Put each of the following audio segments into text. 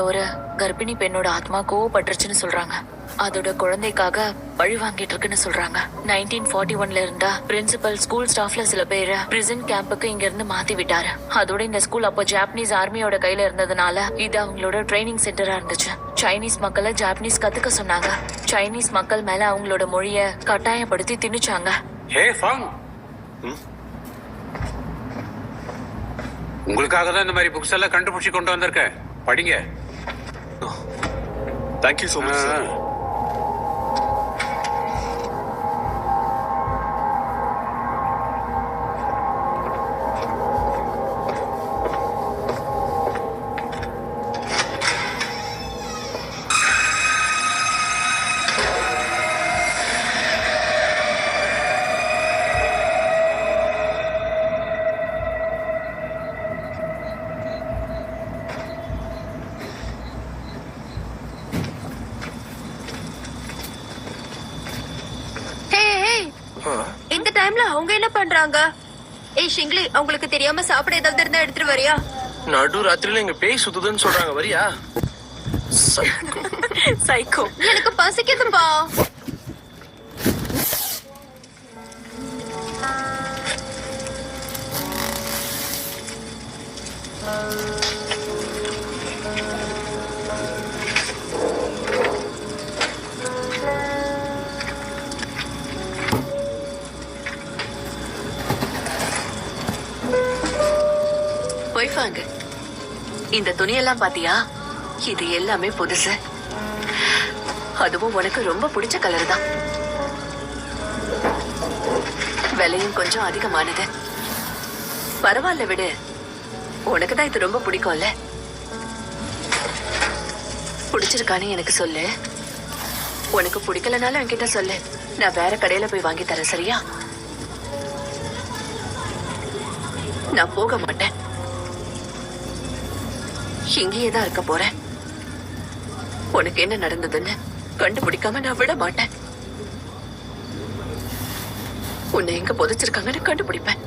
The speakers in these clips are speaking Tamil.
ஒரு கர்ப்பிணி பெண்ணோட ஆத்மா கோவப்பட்டுருச்சுன்னு சொல்றாங்க. அதோட குழந்தைக்காக பழி வாங்கிட்டு இருக்குன்னு சொல்றாங்க. 1941ல இருந்தா பிரின்சிபல் ஸ்கூல் ஸ்டாஃப்ல சில பேரை பிரிசன் கேம்புக்கு இங்க இருந்து மாத்தி விட்டாரு. அதோட இந்த ஸ்கூல் அப்போ ஜாப்பனீஸ் ஆர்மியோட கையில இருந்ததுனால இது அவங்களோட ட்ரைனிங் சென்டரா இருந்துச்சு. சைனீஸ் மக்களை ஜாப்பனீஸ் கத்துக்க சொன்னாங்க. சைனீஸ் மக்கள் மேல அவங்களோட மொழிய கட்டாயப்படுத்தி திணிச்சாங்க. உங்களுக்காக தான் இந்த மாதிரி புக்ஸ் எல்லாம் கண்டுபிடிச்சு கொண்டு வந்திருக்கேன். படிங்க. Thank you so much sir. இந்த டைம்ல அவங்க என்ன பண்றாங்க? ஏய் ஷிங்லி, அவங்களுக்கு தெரியாம சாப்பிட ஏதாவது இருந்தா எடுத்துட்டு வரியா? நடு ராத்திரில இங்க பேய் சுத்துதுன்னு சொல்றாங்க, வரியா? சைக்கோ. எனக்கு பசிக்குதுப்பா. போய்வாங்க. இந்த துணியெல்லாம் பாத்தியா? இது எல்லாமே புதுசு. அதுவும் உனக்கு ரொம்ப பிடிச்ச கலர் தான். விலையும் கொஞ்சம் அதிகமானது. பரவாயில்ல விடு, உனக்கு தான் இது ரொம்ப பிடிக்கும்ல. பிடிச்சிருக்கானு எனக்கு சொல்லு. உனக்கு பிடிக்கலனாலும் என்கிட்ட சொல்லு, நான் வேற கடையில போய் வாங்கி தரேன், சரியா? நான் போக மாட்டேன், இங்கேயே தான் இருக்க போறேன். உனக்கு என்ன நடந்ததுன்னு கண்டுபிடிக்காம நான் விட மாட்டேன். உன்னை எங்க புதைச்சிருக்காங்கன்னு கண்டுபிடிப்பேன்.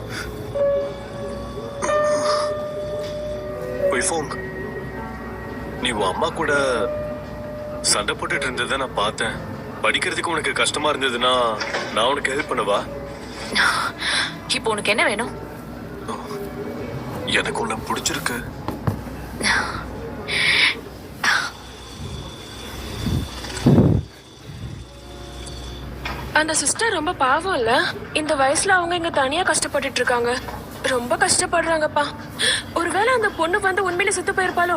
நீ உன் அம்மா கூட சண்டை போட்டுட்டு இருந்ததை நான் பார்த்தேன். படிக்கிறதுக்கு உனக்கு கஷ்டமா இருந்ததுன்னா நான் உனக்கு ஹெல்ப் பண்ணவா? இப்போ உனக்கு என்ன வேணும்? எனக்கு உன்னை பிடிச்சிருக்கு. அந்த சிஸ்டர் ரொம்ப பாவம் இல்ல? இந்த வயசுல அவங்க இங்க தனியா கஷ்டப்பட்டுட்டு இருக்காங்க. ரொம்ப கஷ்டப்படுறாங்கப்பா. ஒருவேளை அந்த பொண்ணு வந்து உண்மையில செத்து போயிருப்பாலும்